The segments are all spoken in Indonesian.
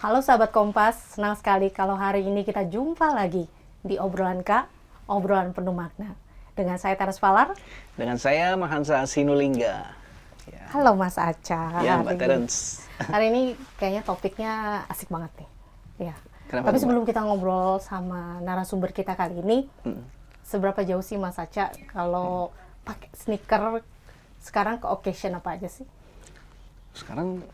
Halo sahabat Kompas, senang sekali kalau hari ini kita jumpa lagi di Obrolan Kak, obrolan penuh makna. Dengan saya Teres Valar. Dengan saya Mahansa Sinulingga. Ya. Halo Mas Aca. Ya Mbak Terence. Hari ini kayaknya topiknya asik banget nih. Ya. Kenapa, tapi Mbak? sebelum kita ngobrol sama narasumber kita kali ini, seberapa jauh sih Mas Aca kalau pakai sneaker sekarang ke occasion apa aja sih? Sekarang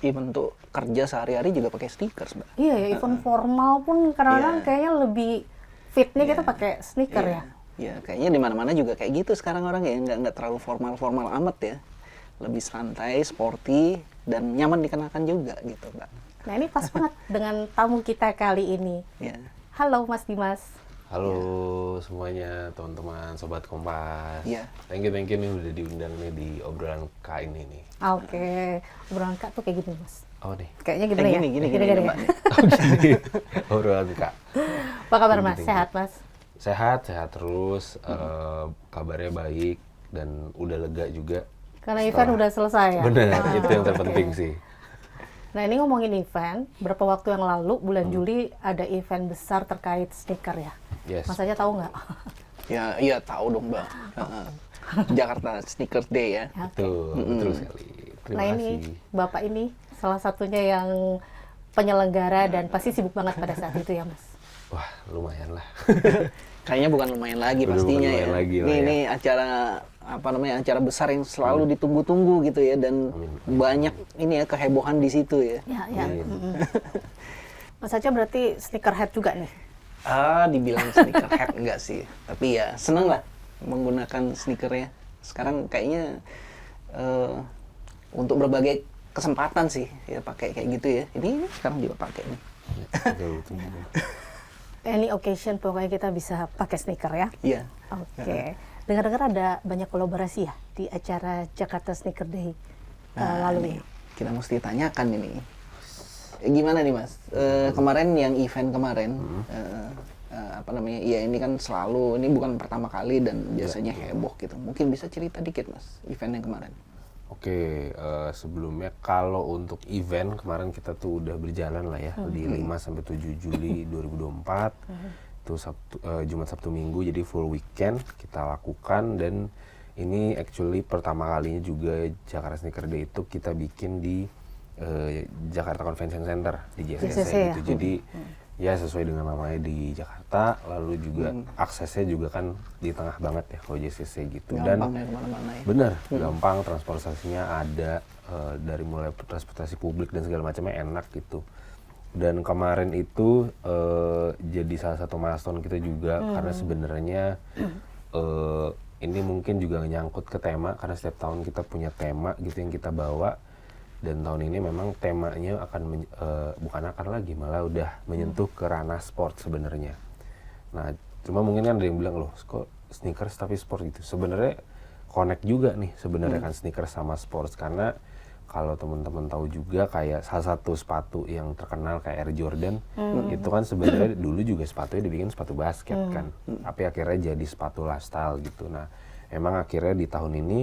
even untuk kerja sehari-hari juga pakai sneakers, Mbak. Iya ya, event formal pun kadang-kadang kayaknya lebih fitnya kita pakai sneaker ya. Ya, kayaknya di mana-mana juga kayak gitu sekarang orang ya, nggak terlalu formal-formal amat ya. Lebih santai, sporty, dan nyaman dikenakan juga gitu, Mbak. Nah ini pas banget dengan tamu kita kali ini. Ya. Halo Mas Dimas. Halo semuanya teman-teman Sobat Kompas. Iya. Thank you nih udah diundang nih di obrolan Kak ini nih. Oke. Obrolan Kak tuh kayak gini Mas. Oh nih. Kayaknya gimana ya? Gini, Mbak. Oh gini. Obrolan Kak. Apa kabar Mas? Gini. Sehat Mas? Sehat terus. Kabarnya baik dan udah lega juga. Karena event udah selesai ya? Bener, itu yang terpenting sih. Nah ini ngomongin event, berapa waktu yang lalu bulan Juli ada event besar terkait sneaker ya? Yes. Mas aja tahu nggak? Ya, iya tahu dong, Mbak. Jakarta Sneakers Day ya. Betul sekali. Terima Nah kasih. ini Bapak ini salah satunya yang penyelenggara dan pasti sibuk banget pada saat itu ya Mas? Wah lumayan lah. Kayaknya bukan lumayan lagi Udah pastinya bukan lumayan ya. lagi lah ya. Ini acara acara besar yang selalu ditunggu-tunggu gitu ya, dan banyak ini ya kehebohan di situ ya. Ya. Mas Aca berarti sneakerhead juga nih? Dibilang sneakerhead enggak sih, tapi ya seneng lah menggunakan sneakernya. Sekarang kayaknya untuk berbagai kesempatan sih ya pakai kayak gitu ya. Ini sekarang juga pakai nih. Betul. Any occasion pokoknya kita bisa pakai sneaker ya? Iya. Oke. Dengar-dengar ada banyak kolaborasi ya di acara Jakarta Sneaker Day lalu ini. Kita mesti tanyakan ini. Gimana nih Mas? Kemarin yang event kemarin, ya ini kan selalu, ini bukan pertama kali dan biasanya heboh gitu. Mungkin bisa cerita dikit Mas, event yang kemarin. Oke, sebelumnya kalau untuk event kemarin kita tuh udah berjalan lah ya di 5-7 Juli 2024. Itu Jumat Sabtu Minggu, jadi full weekend kita lakukan, dan ini actually pertama kalinya juga Jakarta Sneaker Day itu kita bikin di Jakarta Convention Center di JCC gitu. Ya? Jadi ya sesuai dengan namanya di Jakarta, lalu juga aksesnya juga kan di tengah banget ya kalau JCC gitu. Gampang ya kemana-mana ya. Bener, gampang, transportasinya ada, dari mulai transportasi publik dan segala macamnya enak gitu. Dan kemarin itu jadi salah satu milestone kita juga, karena sebenarnya ini mungkin juga nyangkut ke tema, karena setiap tahun kita punya tema gitu yang kita bawa. Dan tahun ini memang temanya bukan akan lagi, malah udah menyentuh ke ranah sport sebenarnya. Nah, cuma mungkin kan ada yang bilang, loh kok sneakers tapi sport gitu. Sebenarnya connect juga nih sebenarnya kan sneakers sama sport, karena kalau teman-teman tahu juga kayak salah satu sepatu yang terkenal kayak Air Jordan, itu kan sebenarnya dulu juga sepatunya dibikin sepatu basket kan, tapi akhirnya jadi sepatu lifestyle gitu. Nah, emang akhirnya di tahun ini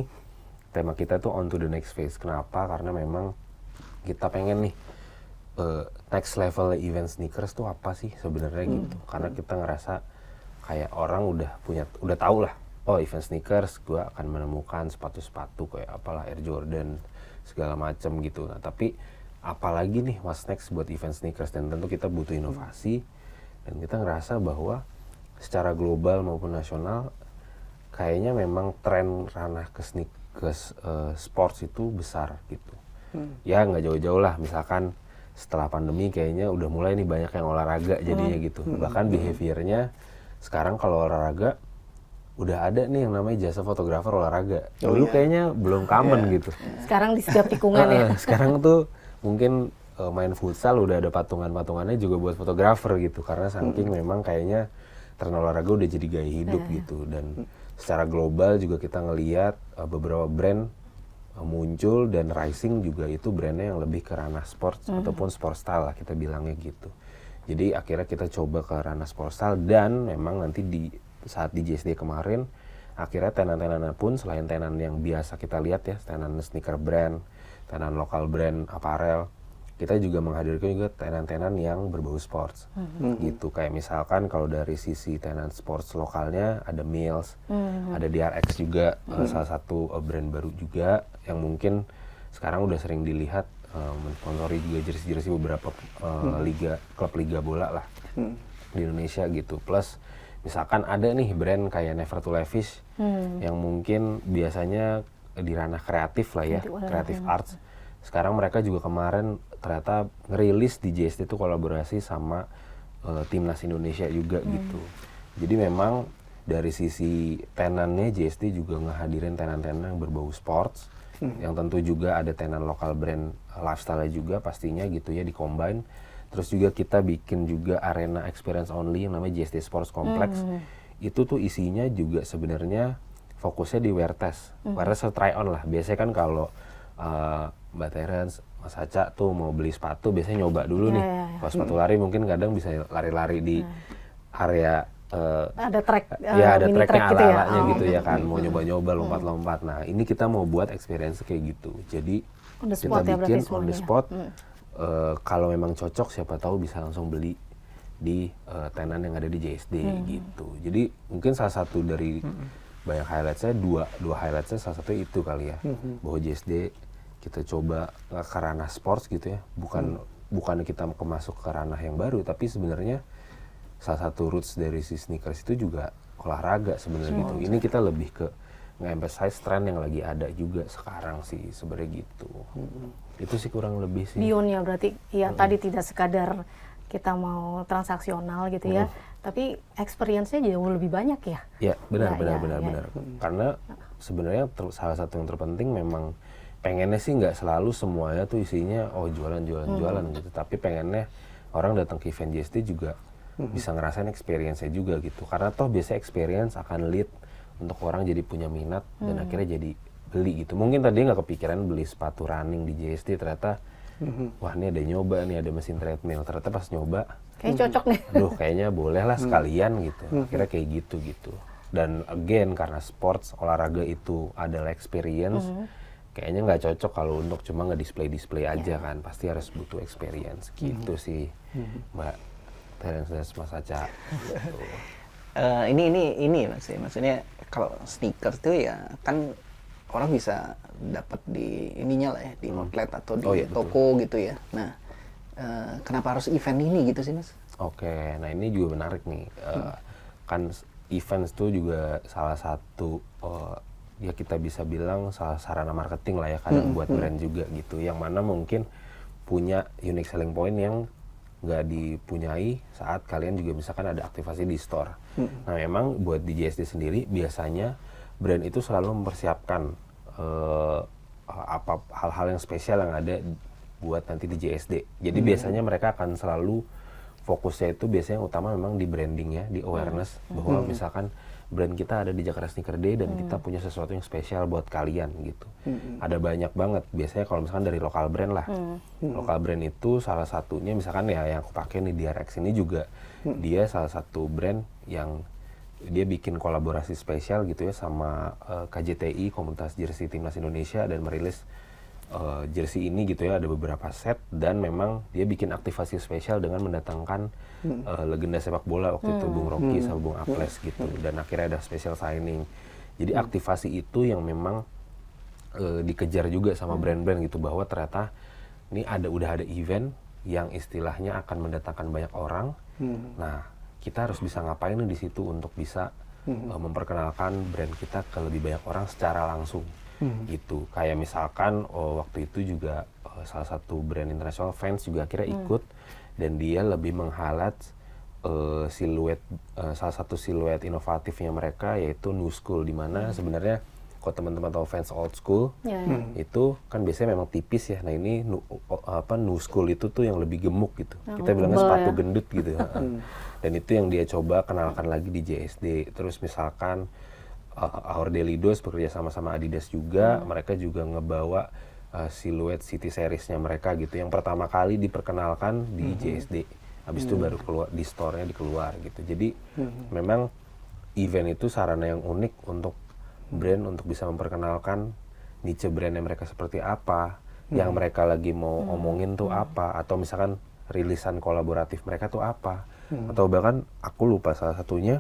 tema kita tuh on to the next phase. Kenapa? Karena memang kita pengen nih next level event sneakers tuh apa sih sebenarnya gitu. Karena kita ngerasa kayak orang udah tahu lah, oh event sneakers gue akan menemukan sepatu-sepatu kayak apalah Air Jordan segala macam gitu. Nah, tapi apalagi nih what's next buat event sneakers, dan tentu kita butuh inovasi. Dan kita ngerasa bahwa secara global maupun nasional kayaknya memang tren ranah ke sports itu besar gitu. Ya nggak jauh-jauh lah, misalkan setelah pandemi kayaknya udah mulai nih banyak yang olahraga jadinya gitu. Bahkan behaviornya sekarang kalau olahraga udah ada nih yang namanya jasa fotografer olahraga. Dulu kayaknya belum common gitu. Sekarang di setiap tikungan ya? Sekarang tuh mungkin main futsal udah ada patungan-patungannya juga buat fotografer gitu. Karena saking memang kayaknya tren olahraga udah jadi gaya hidup gitu. Dan secara global juga kita ngelihat beberapa brand muncul, dan rising juga itu brandnya yang lebih ke ranah sport ataupun sport style lah kita bilangnya gitu. Jadi akhirnya kita coba ke ranah sport style, dan memang nanti saat di JSD kemarin akhirnya tenan-tenannya pun selain tenan yang biasa kita lihat ya, tenan sneaker brand, tenan lokal brand apparel, kita juga menghadirkan juga tenan-tenan yang berbau sports gitu. Kayak misalkan kalau dari sisi tenan sports lokalnya ada Mills, ada DRX juga, salah satu brand baru juga yang mungkin sekarang udah sering dilihat mensponsori juga jersey-jersey beberapa klub liga bola lah di Indonesia gitu. Plus misalkan ada nih brand kayak Never to Lavish yang mungkin biasanya di ranah kreatif lah ya, kreatif arts. Sekarang mereka juga kemarin ternyata ngerilis di JST itu kolaborasi sama timnas Indonesia juga gitu. Jadi memang dari sisi tenannya JST juga ngehadirin tenan-tenan yang berbau sports, yang tentu juga ada tenan lokal brand lifestyle juga pastinya gitu ya, di-combine. Terus juga kita bikin juga arena experience only yang namanya JST Sports Complex. Itu tuh isinya juga sebenarnya fokusnya di wear test. Wear test try on lah. Biasanya kan kalau Mbak Terence, Mas Aca tuh mau beli sepatu biasanya nyoba dulu nih. Kalau sepatu lari mungkin kadang bisa lari-lari di area ada track, ya ada mini tracknya track gitu ya. ala-alanya gitu ya kan, mau nyoba-nyoba lompat-lompat. Nah ini kita mau buat experience kayak gitu. Jadi On the kita spot ya berarti bikin on the semuanya. spot. Kalau memang cocok siapa tahu bisa langsung beli di tenan yang ada di JSD gitu. Jadi mungkin salah satu dari banyak highlightsnya, dua highlightsnya salah satu itu kali ya, bahwa JSD kita coba ke ranah sports gitu ya, bukan kita masuk ke ranah yang baru, tapi sebenarnya salah satu roots dari si sneakers itu juga olahraga sebenarnya gitu. Ini kita lebih ke nge-emphasize trend yang lagi ada juga sekarang sih sebenarnya gitu. Itu sih kurang lebih sih. Beyondnya berarti ya tadi tidak sekadar kita mau transaksional gitu ya, tapi experience-nya jauh lebih banyak ya. Ya benar. Ya. Karena sebenarnya salah satu yang terpenting memang pengennya sih nggak selalu semuanya tuh isinya jualan gitu, tapi pengennya orang datang ke event JST juga bisa ngerasain experience-nya juga gitu. Karena toh biasanya experience akan lead untuk orang jadi punya minat dan akhirnya jadi beli gitu. Mungkin tadi nggak kepikiran beli sepatu running di JST, ternyata wah ini ada nyoba nih, ada mesin treadmill, ternyata pas nyoba Kayaknya cocok nih. aduh kayaknya boleh lah sekalian gitu. Akhirnya kayak gitu. Dan again karena sports, olahraga itu adalah experience, kayaknya nggak cocok kalau untuk cuma nge-display aja kan, pasti harus butuh experience gitu sih Mbak Terence dan Mas Aca. Ini Mas ya, maksudnya kalau sneakers tuh ya kan orang bisa dapat di ininya lah ya, di outlet atau di toko gitu ya. Nah, kenapa harus event ini gitu sih Mas? Oke, nah ini juga menarik nih. Kan events tuh juga salah satu ya kita bisa bilang salah sarana marketing lah ya kadang buat brand juga gitu. Yang mana mungkin punya unique selling point yang nggak dipunyai saat kalian juga misalkan ada aktivasi di store. Nah memang buat di JSD sendiri biasanya brand itu selalu mempersiapkan hal-hal yang spesial yang ada buat nanti di JSD. Jadi biasanya mereka akan selalu fokusnya itu biasanya utama memang di branding ya, di awareness bahwa misalkan brand kita ada di Jakarta Sneaker Day dan kita punya sesuatu yang spesial buat kalian gitu. Ada banyak banget. Biasanya kalau misalkan dari lokal brand lah. Lokal brand itu salah satunya misalkan ya yang aku pakai nih DRX ini juga dia salah satu brand yang dia bikin kolaborasi spesial gitu ya sama KJTI, Komunitas Jersey Timnas Indonesia, dan merilis jersey ini gitu ya, ada beberapa set, dan memang dia bikin aktivasi spesial dengan mendatangkan legenda sepak bola waktu itu Bung Rocky sama Bung Aples gitu, dan akhirnya ada special signing. Jadi aktivasi itu yang memang dikejar juga sama brand-brand gitu, bahwa ternyata ini udah ada event yang istilahnya akan mendatangkan banyak orang. Nah, kita harus bisa ngapain nih di situ untuk bisa memperkenalkan brand kita ke lebih banyak orang secara langsung. Gitu. Kayak misalkan waktu itu juga salah satu brand internasional Vans juga akhirnya ikut, dan dia lebih meng-highlight siluet salah satu siluet inovatifnya mereka, yaitu New School, di mana sebenarnya kalau teman-teman tahu Vans Old School itu kan biasanya memang tipis ya. Nah ini New School itu tuh yang lebih gemuk gitu. Kita bilangnya sepatu gendut gitu. Dan itu yang dia coba kenalkan lagi di JSD. Terus misalkan Our Daily Dose bekerja sama Adidas juga, mereka juga ngebawa siluet City Series-nya mereka gitu, yang pertama kali diperkenalkan di JSD, habis itu baru keluar di store-nya dikeluar gitu. Jadi memang event itu sarana yang unik untuk brand untuk bisa memperkenalkan niche brandnya mereka seperti apa, yang mereka lagi mau omongin tuh apa, atau misalkan rilisan kolaboratif mereka tuh apa, atau bahkan aku lupa salah satunya.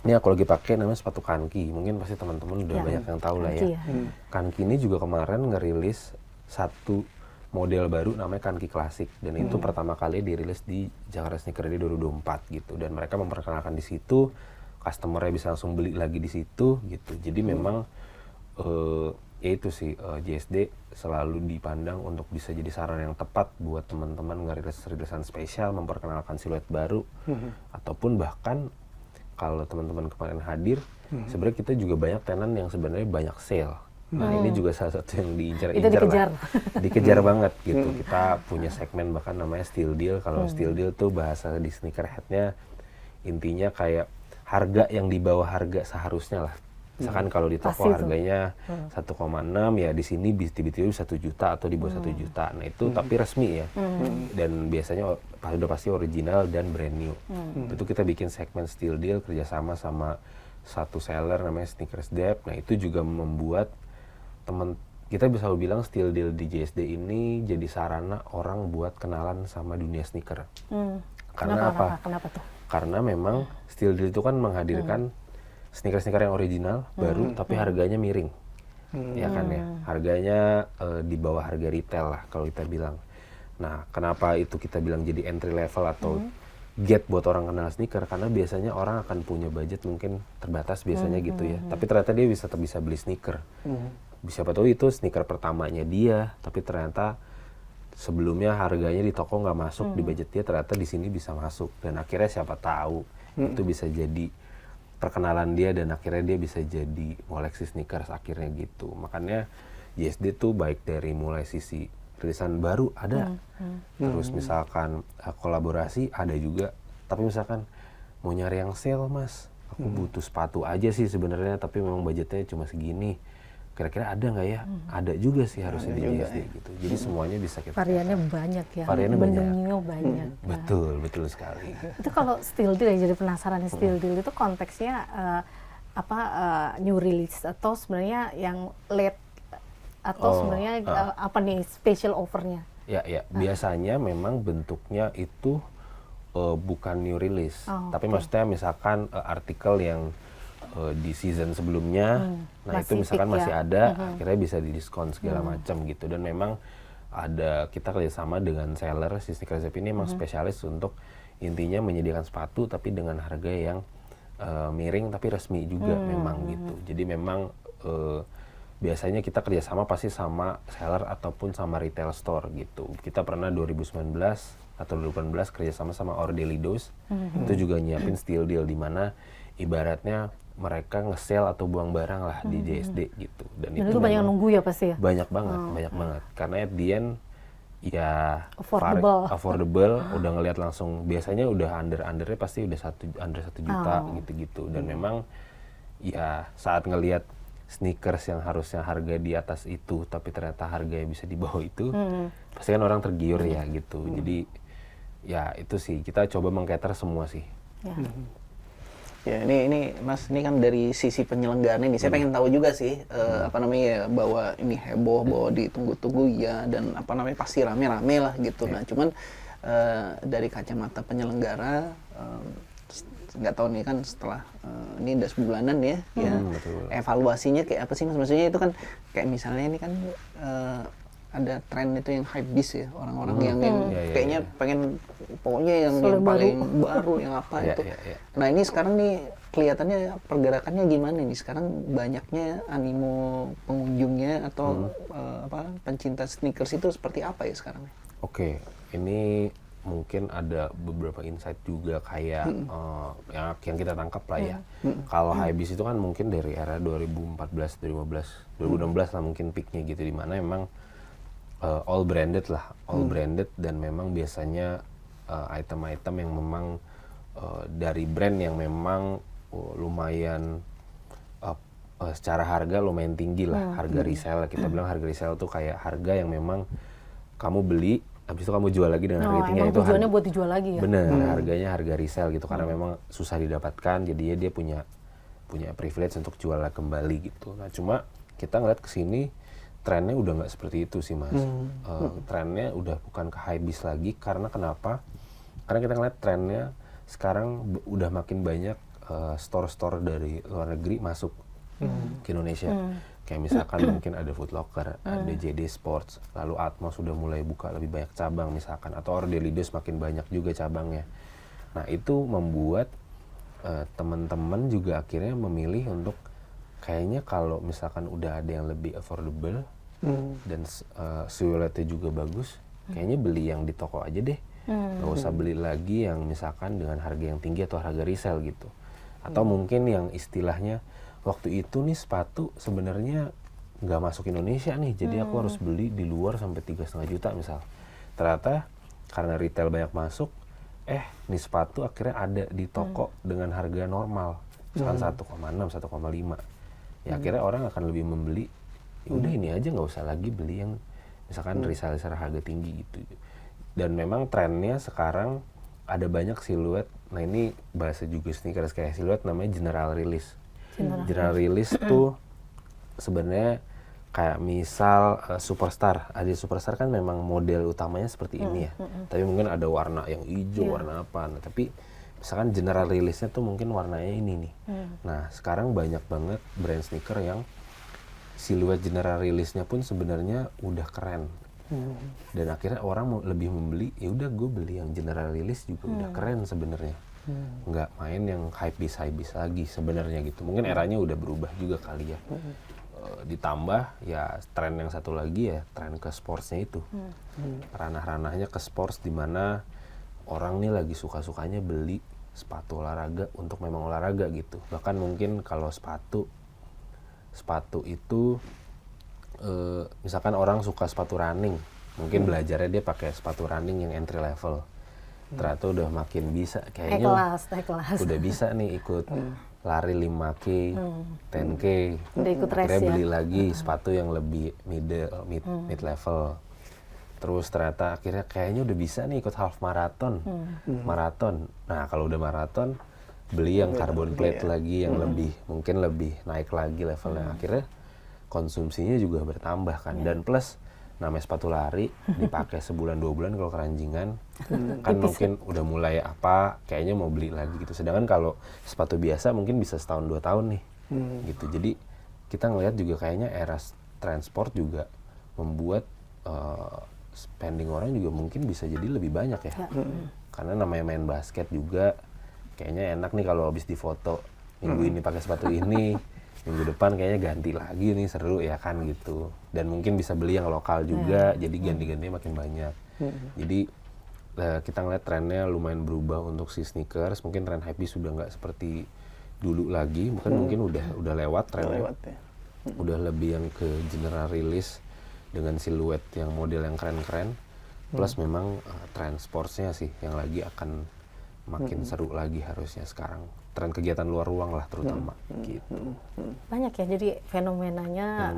Ini aku lagi pakai namanya sepatu Kanki, mungkin pasti teman-teman udah banyak yang tahu lah ya. Kanki ini juga kemarin ngerilis satu model baru namanya Kanki Klasik, dan itu pertama kali dirilis di Jakarta Sneaker Day 2024 gitu, dan mereka memperkenalkan di situ, customer-nya bisa langsung beli lagi di situ gitu. Jadi memang ya itu sih, JSD selalu dipandang untuk bisa jadi saran yang tepat buat teman-teman ngerilis-rilisan spesial, memperkenalkan siluet baru, ataupun bahkan kalau teman-teman kemarin hadir, sebenarnya kita juga banyak tenan yang sebenarnya banyak sale. Nah ini juga salah satu yang diincar-incar lah. Dikejar banget gitu. Kita punya segmen bahkan namanya Steal Deal. Kalau Steal Deal tuh bahasa di sneakerhead-nya intinya kayak harga yang di bawah harga seharusnya lah. Misalkan kalau di toko harganya 1,6, ya di sini tiba-tiba 1 juta atau di bawah 1 juta. Nah itu tapi resmi ya. Dan biasanya udah pasti original dan brand new. Itu kita bikin segmen Steal Deal kerjasama sama satu seller namanya Sneakers Dep. Nah itu juga membuat kita bisa bilang Steal Deal di JSD ini jadi sarana orang buat kenalan sama dunia sneaker. Karena apa? Kenapa tuh? Karena memang Steal Deal itu kan menghadirkan sneaker-sneaker yang original, baru, tapi harganya miring. Ya kan ya, harganya di bawah harga retail lah kalau kita bilang. Nah, kenapa itu kita bilang jadi entry level atau get buat orang kenal sneaker? Karena biasanya orang akan punya budget mungkin terbatas biasanya gitu ya. Tapi ternyata dia bisa beli sneaker. Siapa tahu itu sneaker pertamanya dia, tapi ternyata sebelumnya harganya di toko nggak masuk di budget dia, ternyata di sini bisa masuk, dan akhirnya siapa tahu itu bisa jadi perkenalan dia, dan akhirnya dia bisa jadi koleksi sneakers akhirnya gitu. Makanya JSD tuh baik dari mulai sisi rilisan baru ada, terus misalkan kolaborasi ada juga, tapi misalkan mau nyari yang sale mas, aku butuh sepatu aja sih sebenarnya, tapi memang budgetnya cuma segini. Kira-kira ada nggak ya? Ada juga sih harusnya di JSD gitu. Jadi semuanya bisa kita. Variannya banyak ya. Variannya menunya banyak. Betul sekali. Itu kalau Steal Deal ya, jadi penasaran nih, Steal Deal itu konteksnya new release atau sebenarnya yang late atau sebenarnya apa nih special offernya? Ya, biasanya memang bentuknya itu bukan new release, tapi maksudnya misalkan artikel yang di season sebelumnya, nah itu misalkan masih ada, akhirnya bisa didiskon segala macam gitu. Dan memang kita kerjasama dengan seller, si Sneaker Zep ini memang spesialis untuk intinya menyediakan sepatu tapi dengan harga yang miring tapi resmi juga memang gitu. Jadi memang biasanya kita kerjasama pasti sama seller ataupun sama retail store gitu. Kita pernah 2019 atau 2018 kerjasama sama Our Daily Dose, itu juga nyiapin Steal Deal di mana ibaratnya mereka nge-sale atau buang barang lah di JSD gitu. Dan itu banyak yang nunggu ya pasti ya? Banyak banget. Karena at the end ya affordable. Udah ngelihat langsung, biasanya udah undernya pasti udah under 1 juta gitu-gitu. Dan memang ya saat ngelihat sneakers yang harusnya harga di atas itu tapi ternyata harganya bisa di bawah itu, pasti kan orang tergiur ya gitu. Jadi ya itu sih, kita coba meng-cater semua sih. Ya ini Mas, ini kan dari sisi penyelenggara ini, saya pengen tahu juga sih bahwa ini heboh, bahwa ditunggu-tunggu ya, dan pasti rame-rame lah gitu. Nah cuman dari kacamata penyelenggara, nggak tahu nih kan setelah ini udah sebulanan ya, evaluasinya kayak apa sih Mas? Maksudnya itu kan kayak misalnya ini kan ada tren itu yang hypebeast ya, orang-orang yang kayaknya pengen pokoknya yang paling baru yang apa itu. Nah ini sekarang nih kelihatannya pergerakannya gimana nih? Sekarang banyaknya animo pengunjungnya atau pencinta sneakers itu seperti apa ya sekarang? Oke, ini mungkin ada beberapa insight juga kayak yang kita tangkap lah ya. Kalau hypebeast itu kan mungkin dari era 2014, 2015, 2016 lah mungkin peaknya gitu, di mana emang all branded dan memang biasanya item-item yang memang dari brand yang memang lumayan secara harga lumayan tinggi lah, harga resell. Kita bilang harga resell tuh kayak harga yang memang kamu beli habis itu kamu jual lagi dengan harga tinggi. Itu tujuannya buat dijual lagi ya? Bener, harganya harga resell gitu, karena memang susah didapatkan, jadinya dia punya privilege untuk jual kembali gitu. Nah cuma kita ngeliat kesini trennya udah nggak seperti itu sih Mas. Trennya udah bukan ke hypebeast lagi, karena kenapa? Karena kita ngeliat trennya sekarang udah makin banyak store-store dari luar negeri masuk ke Indonesia. Kayak misalkan mungkin ada Foot Locker, ada JD Sports, lalu Atmos sudah mulai buka lebih banyak cabang misalkan, atau Ordelidos makin banyak juga cabangnya. Nah itu membuat teman-teman juga akhirnya memilih untuk kayaknya kalau misalkan udah ada yang lebih affordable dan siluetnya juga bagus, kayaknya beli yang di toko aja deh. Nggak usah beli lagi yang misalkan dengan harga yang tinggi atau harga resell gitu. Atau mungkin yang istilahnya waktu itu nih sepatu sebenarnya nggak masuk Indonesia nih, jadi aku harus beli di luar sampai 3,5 juta misal. Ternyata karena retail banyak masuk, nih sepatu akhirnya ada di toko dengan harga normal, misalkan 1,6, 1,5. Ya akhirnya orang akan lebih membeli, ya udah ini aja, nggak usah lagi beli yang misalkan resell harga tinggi gitu. Dan memang trennya sekarang ada banyak siluet. Nah ini bahasa juga sneakers kayak siluet namanya general release. General release tuh sebenarnya kayak misal Superstar. Ada Superstar kan memang model utamanya seperti ini ya. Tapi mungkin ada warna yang hijau, warna apa. Nah, tapi misalkan general release-nya tuh mungkin warnanya ini nih. Nah, sekarang banyak banget brand sneaker yang siluet general release-nya pun sebenarnya udah keren. Dan akhirnya orang lebih membeli, ya udah gue beli yang general release juga udah keren sebenarnya. Nggak main yang hypebeast lagi sebenarnya gitu. Mungkin eranya udah berubah juga kali ya. Ditambah ya tren yang satu lagi ya tren ke sportsnya itu. Ranah-ranahnya ke sports, dimana orang nih lagi suka-sukanya beli sepatu olahraga untuk memang olahraga gitu. Bahkan mungkin kalau sepatu itu misalkan orang suka sepatu running, mungkin belajarnya dia pakai sepatu running yang entry level. Ternyata udah makin bisa kayaknya naik kelas. udah bisa nih ikut lari 5K, 10K. Udah ikut race akhirnya ya. beli lagi sepatu yang lebih mid level. Terus ternyata akhirnya kayaknya udah bisa nih ikut half marathon. Nah kalau udah marathon beli yang carbon plate lagi yang mungkin lebih naik lagi levelnya. Akhirnya konsumsinya juga bertambah kan. Dan plus namanya sepatu lari dipakai sebulan 2 bulan kalau keranjingan kan mungkin udah mulai kayaknya mau beli lagi gitu. Sedangkan kalau sepatu biasa mungkin bisa setahun 2 tahun nih gitu. Jadi kita ngelihat juga kayaknya era transport juga membuat spending orang juga mungkin bisa jadi lebih banyak ya. Karena namanya main basket juga kayaknya enak nih kalau habis difoto minggu ini pakai sepatu ini, minggu depan kayaknya ganti lagi nih, seru ya kan gitu. Dan mungkin bisa beli yang lokal juga, jadi ganti-gantinya makin banyak. Jadi kita ngeliat trennya lumayan berubah untuk si sneakers. Mungkin tren hypebeast sudah nggak seperti dulu lagi, mungkin udah lewat trennya. Udah lebih yang ke general release dengan siluet yang model yang keren-keren. Plus memang tren sportsnya sih yang lagi akan makin seru lagi harusnya sekarang. Tren kegiatan luar ruang lah terutama gitu. Banyak ya, jadi fenomenanya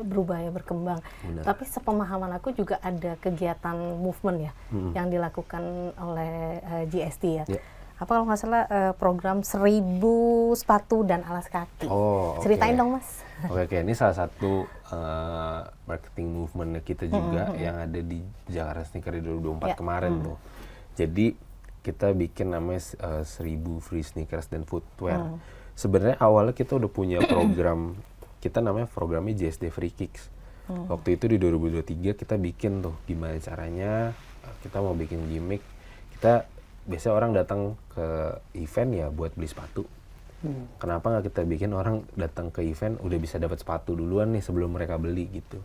berubah ya, berkembang. Benar. Tapi sepemahaman aku juga ada kegiatan movement ya yang dilakukan oleh GST ya. Apa kalau nggak salah program 1000 sepatu dan alas kaki. Ceritain dong Mas. Oke, ini salah satu marketing movement kita juga yang ada di Jakarta Sneaker di 2024 kemarin tuh. Jadi kita bikin namanya 1000 free sneakers dan footwear. Sebenarnya awalnya kita udah punya program, kita namanya programnya JSD Free Kicks. Waktu itu di 2023 kita bikin tuh gimana caranya kita mau bikin gimmick. Kita biasanya orang datang ke event ya buat beli sepatu. Kenapa nggak kita bikin orang datang ke event udah bisa dapat sepatu duluan nih sebelum mereka beli gitu.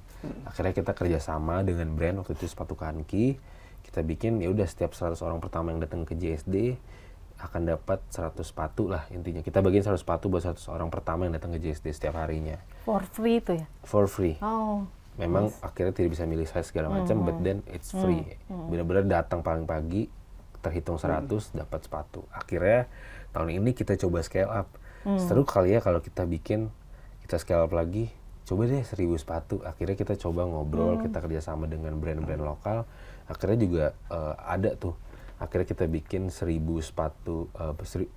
Akhirnya kita kerjasama dengan brand, waktu itu sepatu Kanki. Kita bikin ya udah setiap 100 orang pertama yang datang ke JSD akan dapat 100 sepatu lah intinya. Kita bagiin 100 sepatu buat 100 orang pertama yang datang ke JSD setiap harinya. For free itu ya? For free. Memang Yes. akhirnya tidak bisa milih size segala macam, but then it's free. Benar-benar datang paling pagi, terhitung 100 dapat sepatu. Akhirnya tahun ini kita coba scale up. Seru kali ya kalau kita scale up lagi. Coba deh 1000 sepatu. Akhirnya kita coba ngobrol, kita kerjasama dengan brand-brand lokal. Akhirnya juga ada tuh. Akhirnya kita bikin 1000 sepatu, 1000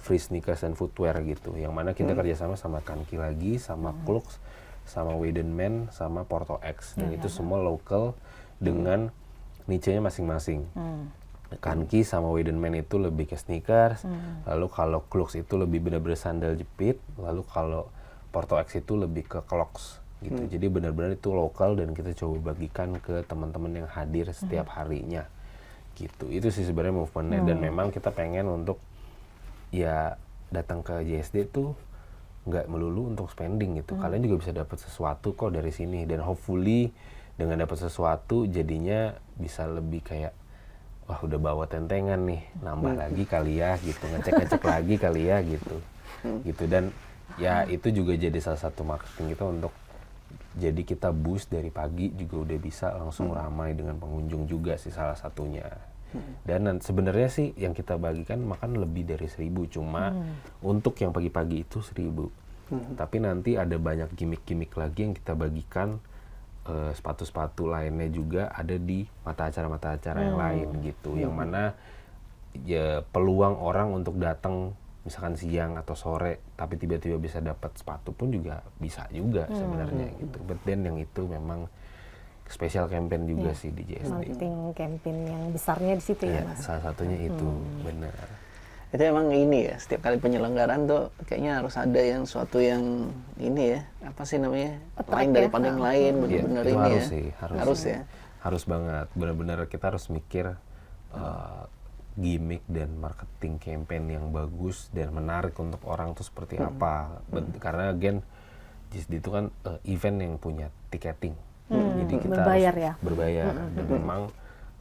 free sneakers and footwear gitu. Yang mana kita kerjasama sama Kanki lagi, sama Klux, sama Weidenman, sama Porto X. Dan itu semua local dengan niche-nya masing-masing. Kanki sama Weidenman itu lebih ke sneakers, lalu kalau Klux itu lebih benar-benar sandal jepit, lalu kalau Porto X itu lebih ke clogs gitu. Jadi benar-benar itu lokal dan kita coba bagikan ke teman-teman yang hadir setiap harinya gitu. Itu sih sebenarnya movementnya dan memang kita pengen untuk ya datang ke JSD itu nggak melulu untuk spending gitu. Kalian juga bisa dapat sesuatu kok dari sini dan hopefully dengan dapat sesuatu jadinya bisa lebih kayak wah udah bawa tentengan nih, nambah lagi kali ya gitu, ngecek-ngecek lagi kali ya gitu. Gitu dan ya itu juga jadi salah satu marketing kita untuk jadi kita boost dari pagi juga udah bisa langsung ramai dengan pengunjung juga sih salah satunya. Dan sebenarnya sih yang kita bagikan makan lebih dari 1.000 cuma untuk yang pagi-pagi itu 1.000. Tapi nanti ada banyak gimmick-gimmick lagi yang kita bagikan sepatu-sepatu lainnya juga ada di mata acara yang lain gitu. Yang mana ya peluang orang untuk datang misalkan siang atau sore tapi tiba-tiba bisa dapat sepatu pun juga bisa juga sebenarnya gitu. But then yang itu memang special campaign juga sih di JSD. Marketing campaign yang besarnya di situ ya, Ya, Mas. salah satunya itu benar. Itu emang ini ya, setiap kali penyelenggaraan tuh kayaknya harus ada yang suatu yang ini ya, apa sih namanya, Attract lain ya. daripada yang lain, Iya, bener-bener itu ini harus ya. sih, Harus ya. Harus banget. Benar-benar kita harus mikir gimmick dan marketing campaign yang bagus dan menarik untuk orang tuh seperti apa. Karena again JSD itu kan event yang punya tiketing. Jadi kita Berbayar harus ya. berbayar dan memang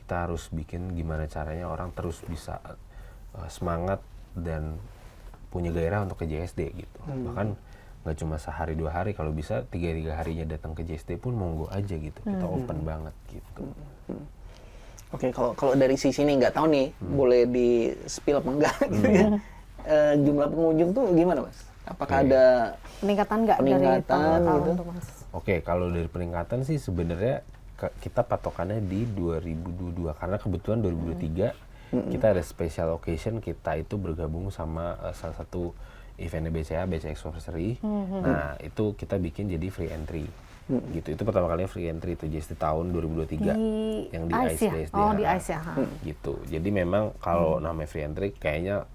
kita harus bikin gimana caranya orang terus bisa semangat dan punya gairah untuk ke JSD gitu. Bahkan nggak cuma sehari 2 hari, kalau bisa 3 harinya datang ke JSD pun monggo aja gitu. Kita open banget gitu. Oke, kalau dari sisi ini nggak tahu nih, boleh di spill apa enggak gitu ya. Jumlah pengunjung tuh gimana, Mas? Apakah ada Peningkatan nggak dari Peningkatan tahun ke tahun gitu. tuh, Mas? Oke, kalau dari peningkatan sih sebenarnya kita patokannya di 2022 karena kebetulan 2023 kita ada special occasion, kita itu bergabung sama salah satu eventnya BCA Expository. Nah, itu kita bikin jadi free entry. Gitu. Itu pertama kalinya free entry itu JSD tahun 2023 yang di ICE ya? ICE Oh, di ICE ya. gitu. Jadi memang kalau namanya free entry kayaknya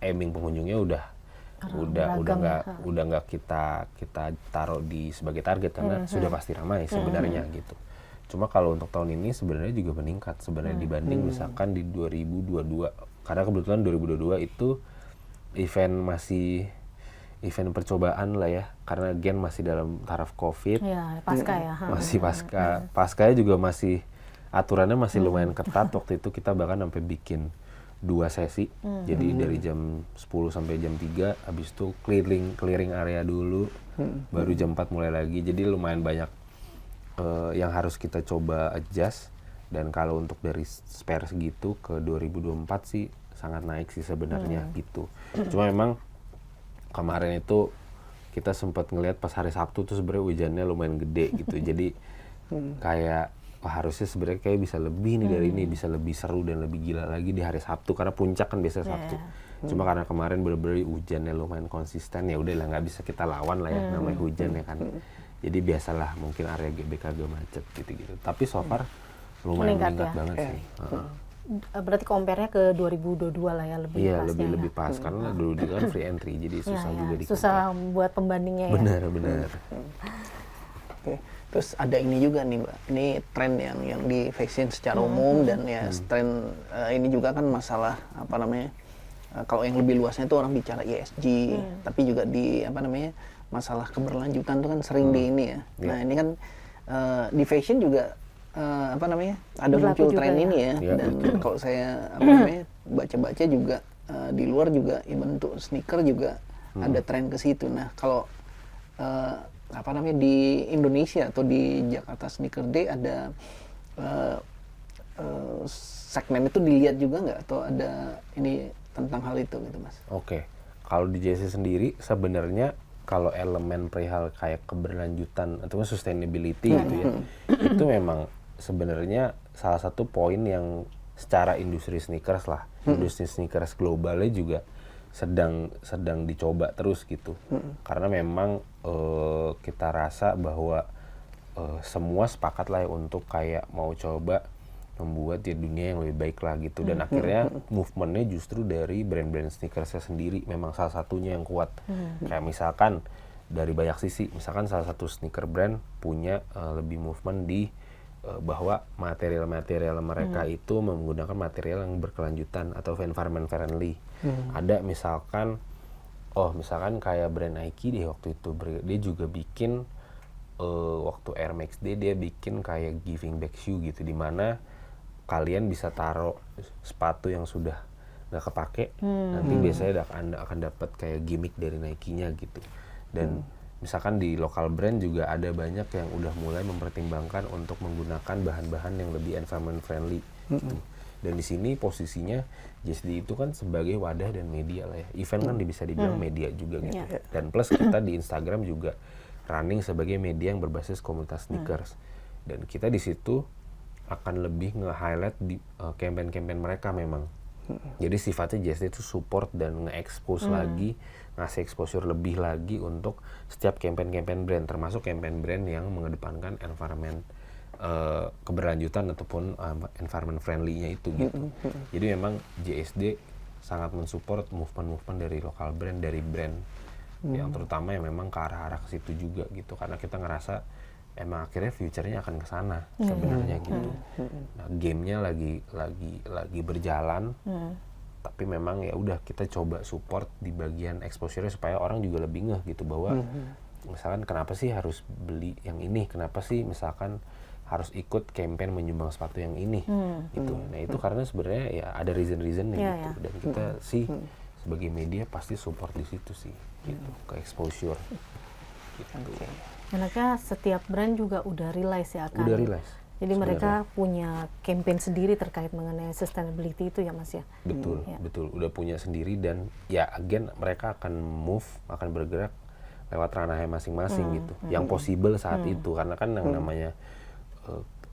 aiming pengunjungnya udah nggak kita taruh di sebagai target karena sudah pasti ramai sebenarnya gitu. Cuma kalau untuk tahun ini sebenarnya juga meningkat sebenarnya dibanding misalkan di 2022 karena kebetulan 2022 itu event percobaan lah ya karena gen masih dalam taraf COVID. Ya, pasca ya. Masih paskanya juga masih aturannya masih lumayan ketat. Waktu itu kita bahkan sampai bikin 2 sesi. Jadi dari jam 10 sampai jam 3 habis itu clearing area dulu. Baru jam 4 mulai lagi. Jadi lumayan banyak yang harus kita coba adjust. Dan kalau untuk dari spare segitu ke 2024 sih sangat naik sih sebenarnya gitu. Cuma memang kemarin itu kita sempat ngelihat pas hari Sabtu tuh sebenarnya hujannya lumayan gede gitu. Jadi kayak harusnya sebenarnya kayak bisa lebih nih dari ini, bisa lebih seru dan lebih gila lagi di hari Sabtu karena puncak kan biasa Sabtu. Cuma karena kemarin bener-bener hujannya lumayan konsisten ya udahlah nggak bisa kita lawan lah ya namanya hujan ya kan. Jadi biasalah mungkin area GBK agak macet gitu-gitu. Tapi so far lumayan meningkat ya? banget sih. Berarti compare-nya ke 2022 lah ya lebih Iya pasnya lebih ya. pas karena dulu itu kan free entry jadi susah juga di susah buat pembandingnya ya. benar. Oke. Terus ada ini juga nih, Mbak. Ini tren yang di fashion secara umum dan ya tren ini juga kan masalah apa namanya? Kalau yang lebih luasnya itu orang bicara ESG, tapi juga di apa namanya? Masalah keberlanjutan itu kan sering di ini ya. Nah, ini kan di fashion juga apa namanya? Ada Berlaku muncul juga tren ya. ini ya. Ya, Dan kalau saya apa namanya? Baca-baca juga di luar juga bentuk sneaker juga ada tren ke situ. Nah, kalau apa namanya di Indonesia atau di Jakarta Sneaker Day ada segmen itu dilihat juga nggak atau ada ini tentang hal itu gitu, Mas? Oke. Kalau di JC sendiri sebenarnya kalau elemen perihal kayak keberlanjutan atau sustainability gitu ya, itu memang sebenarnya salah satu poin yang secara industri sneakers lah, industri sneakers globalnya juga sedang dicoba terus gitu. Karena memang kita rasa bahwa semua sepakat lah ya untuk kayak mau coba membuat ya dunia yang lebih baik lah gitu. Dan akhirnya movementnya justru dari brand-brand sneakersnya sendiri memang salah satunya yang kuat. Kayak misalkan dari banyak sisi, misalkan salah satu sneaker brand punya lebih movement di bahwa material-material mereka itu menggunakan material yang berkelanjutan atau environment friendly. Ada misalkan kayak brand Nike deh waktu itu, dia juga bikin waktu Air Max Day dia bikin kayak giving back shoe gitu, dimana kalian bisa taruh sepatu yang sudah nggak kepake, nanti biasanya Anda akan dapat kayak gimmick dari Nike-nya gitu. Dan misalkan di lokal brand juga ada banyak yang udah mulai mempertimbangkan untuk menggunakan bahan-bahan yang lebih environment friendly gitu. Dan di sini posisinya JSD itu kan sebagai wadah dan media lah ya. Event kan bisa dibilang media juga gitu. Dan plus kita di Instagram juga running sebagai media yang berbasis komunitas sneakers. Dan kita di situ akan lebih nge-highlight di campaign-campaign mereka memang. Jadi sifatnya JSD itu support dan nge-expose lagi, ngasih exposure lebih lagi untuk setiap campaign-campaign brand, termasuk campaign brand yang mengedepankan environment keberlanjutan ataupun environment friendly-nya itu gitu. Jadi memang JSD sangat mensupport movement-movement dari lokal brand, dari brand yang terutama yang memang ke arah-arah ke situ juga gitu, karena kita ngerasa emang akhirnya future-nya akan ke sana sebenarnya gitu. Nah, game-nya lagi berjalan. Tapi memang ya udah kita coba support di bagian exposure-nya supaya orang juga lebih ngeh gitu bahwa misalkan kenapa sih harus beli yang ini? Kenapa sih misalkan harus ikut campaign menyumbang sepatu yang ini gitu. Nah, itu karena sebenarnya ya ada reason-reasonnya gitu. Dan kita sih sebagai media pasti support di situ sih gitu, ke exposure gitu. Karena setiap brand juga udah realize ya kan. Udah realize. Jadi mereka punya campaign sendiri terkait mengenai sustainability itu ya Mas ya. Betul, betul. Udah punya sendiri dan ya again mereka akan bergerak lewat ranahnya masing-masing gitu. Yang possible saat itu, karena kan yang namanya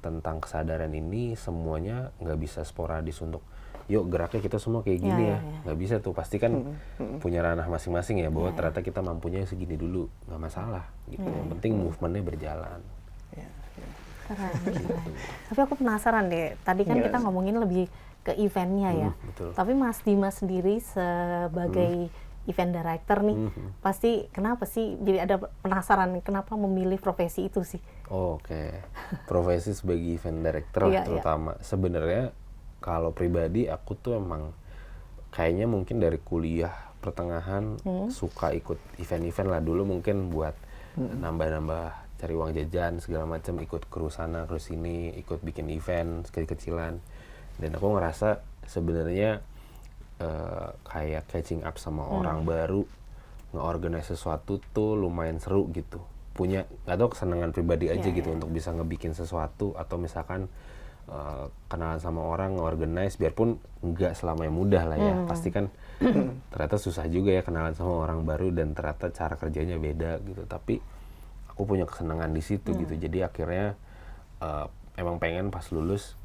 tentang kesadaran ini semuanya nggak bisa sporadis untuk yuk geraknya kita semua kayak gini ya. Nggak bisa tuh, pasti kan punya ranah masing-masing ya, bahwa ternyata kita mampunya segini dulu, nggak masalah gitu. Yang penting movementnya berjalan. Keren. Tapi aku penasaran deh, tadi kan kita ngomongin lebih ke eventnya ya. Tapi Mas Dimas sendiri sebagai event director nih, pasti kenapa sih jadi ada penasaran nih, kenapa memilih profesi itu sih? Oke. Profesi sebagai event director terutama. Sebenarnya kalau pribadi aku tuh emang kayaknya mungkin dari kuliah pertengahan suka ikut event-event lah dulu, mungkin buat nambah-nambah cari uang jajan segala macam, ikut kru sana kru sini, ikut bikin event kecil-kecilan. Dan aku ngerasa sebenarnya kayak catching up sama orang baru, nge-organize sesuatu tuh lumayan seru gitu. Punya nggak tahu kesenangan pribadi aja gitu untuk bisa ngebikin sesuatu, atau misalkan kenalan sama orang, nge-organize, biarpun nggak selamanya mudah lah ya. Pasti kan ternyata susah juga ya kenalan sama orang baru dan ternyata cara kerjanya beda gitu. Tapi aku punya kesenangan di situ gitu. Jadi akhirnya emang pengen pas lulus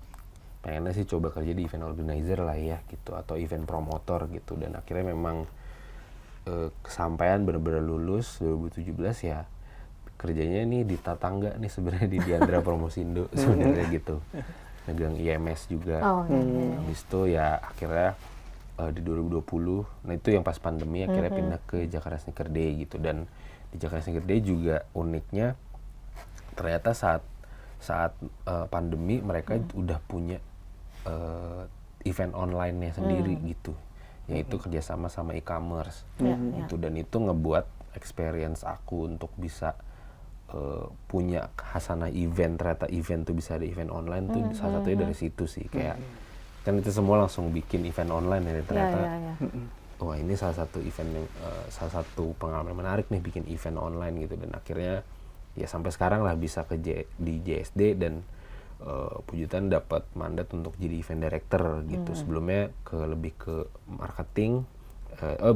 pengennya sih coba kerja di event organizer lah ya gitu, atau event promotor gitu. Dan akhirnya memang kesampaian bener-bener lulus 2017 ya, kerjanya nih di Tatangga nih sebenarnya di Diandra Promosindo sebenarnya gitu, megang IMS juga. Habis itu ya akhirnya di 2020, nah itu yang pas pandemi akhirnya pindah ke Jakarta Sneaker Day gitu. Dan di Jakarta Sneaker Day juga uniknya ternyata saat pandemi mereka udah punya event online-nya sendiri gitu, yaitu kerjasama sama e-commerce gitu. Dan itu ngebuat experience aku untuk bisa punya hasanah event. Ternyata event tuh bisa ada event online tuh salah satunya dari situ sih. Kayak kan itu semua langsung bikin event online ya, ternyata wah ini salah satu event yang salah satu pengalaman menarik nih bikin event online gitu. Dan akhirnya ya sampai sekarang lah bisa di JSD dan puji Tuhan dapat mandat untuk jadi event director gitu. Sebelumnya lebih ke marketing,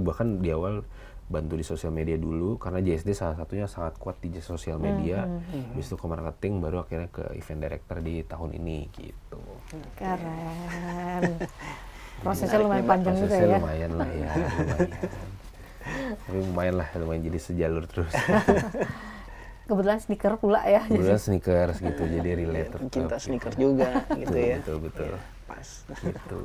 bahkan di awal bantu di sosial media dulu karena JSD salah satunya sangat kuat di sosial media. Habis itu ke marketing, baru akhirnya ke event director di tahun ini gitu. Keren. Prosesnya lumayan nih, panjang juga Prosesnya ya. lumayan lah ya, lumayan. Tapi lumayan lah, lumayan jadi sejalur terus. Kebetulan sneaker pula ya. Kemudian sneakers gitu, jadi related. Cinta Oke. sneaker juga gitu ya. Betul. Pas. Gitu.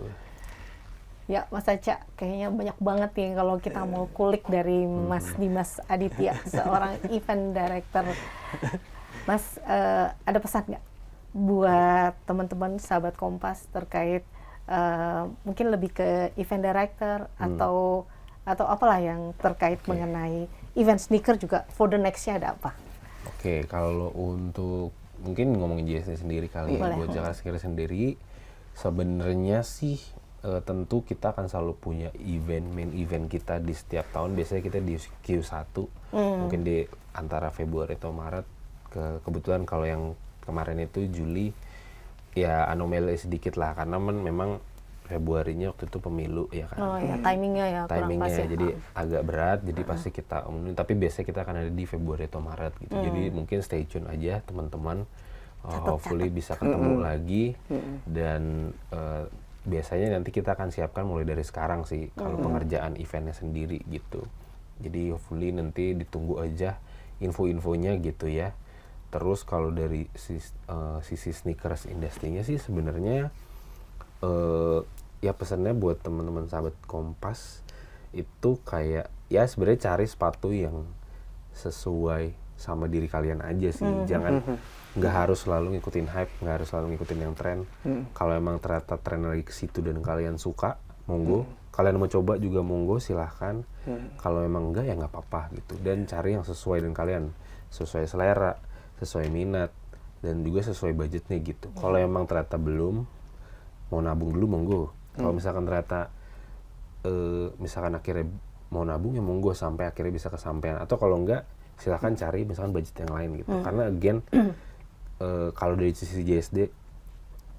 Ya, Mas Aca, kayaknya banyak banget nih kalau kita mau kulik dari Mas Dimas Aditya, seorang event director. Mas, ada pesan nggak buat teman-teman sahabat Kompas terkait mungkin lebih ke event director atau apalah yang terkait mengenai event sneaker juga for the next-nya ada apa? Oke, kalau untuk mungkin ngomongin JSD sendiri kali ya, Boleh. buat Jakarta Sneaker sendiri, sebenarnya sih tentu kita akan selalu punya main event kita di setiap tahun. Biasanya kita di Q1, mungkin di antara Februari atau Maret. Kebetulan kalau yang kemarin itu Juli, ya anomali sedikit lah, karena memang Februarinya waktu itu pemilu ya kan. Oh ya, timingnya ya kurang pas ya. Jadi agak berat, jadi pasti kita umumin. Tapi biasanya kita akan ada di Februari atau Maret gitu. Jadi mungkin stay tune aja teman-teman. Hopefully bisa ketemu lagi. Dan biasanya nanti kita akan siapkan mulai dari sekarang sih kalau pengerjaan eventnya sendiri gitu. Jadi hopefully nanti ditunggu aja info-infonya gitu ya. Terus kalau dari sisi sneakers industrinya sih sebenarnya ya pesannya buat teman-teman sahabat Kompas itu kayak ya sebenarnya cari sepatu yang sesuai sama diri kalian aja sih. Jangan nggak harus selalu ngikutin hype, nggak harus selalu ngikutin yang tren. Kalau emang ternyata tren lagi ke situ dan kalian suka, monggo. Kalian mau coba juga monggo, silahkan. Kalau emang enggak ya nggak apa-apa gitu. Dan cari yang sesuai dengan kalian, sesuai selera, sesuai minat, dan juga sesuai budgetnya gitu. Kalau emang ternyata belum, mau nabung dulu monggo. Kalau misalkan ternyata misalkan akhirnya mau nabung ya monggo sampai akhirnya bisa kesampaian. Atau kalau enggak silahkan cari misalkan budget yang lain gitu. Karena again kalau dari sisi JSD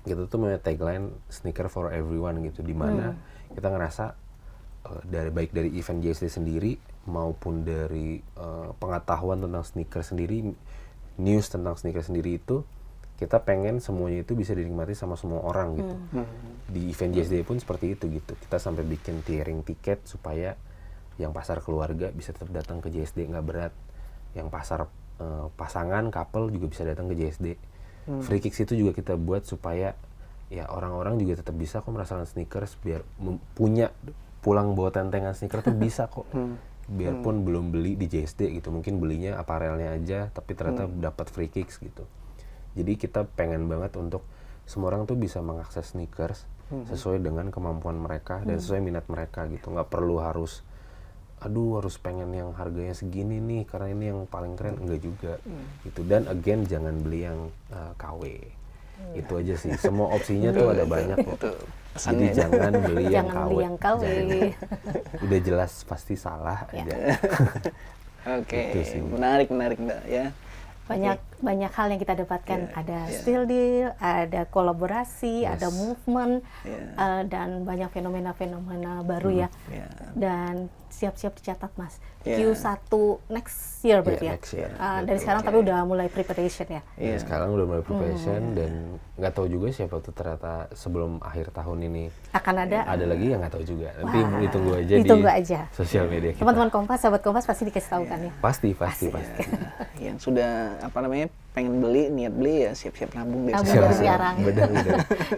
kita tuh punya tagline sneaker for everyone gitu, dimana kita ngerasa baik dari event JSD sendiri maupun dari pengetahuan tentang sneaker sendiri, news tentang sneaker sendiri itu kita pengen semuanya itu bisa dinikmati sama semua orang gitu. Di event JSD pun seperti itu gitu. Kita sampai bikin tiering tiket supaya yang pasar keluarga bisa tetap datang ke JSD nggak berat. Yang pasar pasangan, couple juga bisa datang ke JSD. Free Kicks itu juga kita buat supaya ya orang-orang juga tetap bisa kok merasakan sneakers, biar punya pulang bawa tentengan sneaker tuh bisa kok. Biarpun belum beli di JSD gitu, mungkin belinya aparelnya aja tapi ternyata dapat Free Kicks gitu. Jadi kita pengen banget untuk semua orang tuh bisa mengakses sneakers sesuai dengan kemampuan mereka dan sesuai minat mereka gitu. Nggak perlu harus pengen yang harganya segini nih karena ini yang paling keren, enggak juga gitu. Dan again jangan beli yang KW. Itu aja sih. Semua opsinya tuh ada banyak kok. Jadi jangan beli yang Jangan KW. beli yang KW. Udah jelas pasti salah aja. Oke, Itu sih. menarik Mbak ya. Banyak hal yang kita dapatkan, ada still deal, ada kolaborasi, ada movement, dan banyak fenomena-fenomena baru ya. Dan siap-siap dicatat Mas. Q1 next year berarti ya. Next year. Dari sekarang tapi udah mulai preparation ya. Ya, sekarang udah mulai preparation dan nggak tahu juga siapa tuh ternyata sebelum akhir tahun ini Akan ada. ada lagi yang nggak tahu juga. Nanti Wah, ditunggu aja ditunggu di aja. sosial media kita. Teman-teman Kompas, sahabat Kompas pasti dikasih tahu kan ya. Pasti. Yang sudah pengen beli, niat beli ya siap-siap nabung deh. Nabung Siap, dari siap. sekarang. Benar.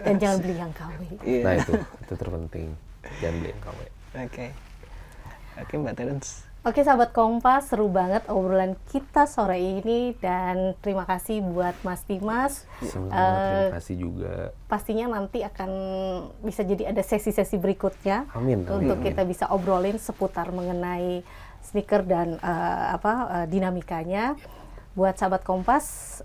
Dan jangan beli yang KW. Nah itu terpenting. Jangan beli yang KW. Oke Mbak Terence. Oke sahabat Kompas, seru banget obrolan kita sore ini dan terima kasih buat Mas Dimas. Terima kasih juga. Pastinya nanti akan bisa jadi ada sesi-sesi berikutnya. Amin. Untuk kita bisa obrolin seputar mengenai sneaker dan dinamikanya. Buat sahabat Kompas,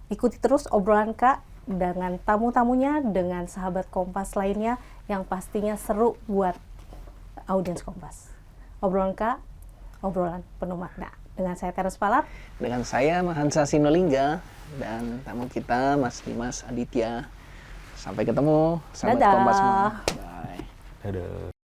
ikuti terus obrolan Kak dengan tamu-tamunya, dengan sahabat Kompas lainnya yang pastinya seru buat audiens Kompas. Obrolan Kak, obrolan penuh makna. Dengan saya Terence Palat. Dengan saya Mahansa Sinolingga dan tamu kita Mas Dimas Aditya. Sampai ketemu sahabat Dadah. Kompas semua. Bye. Dadah.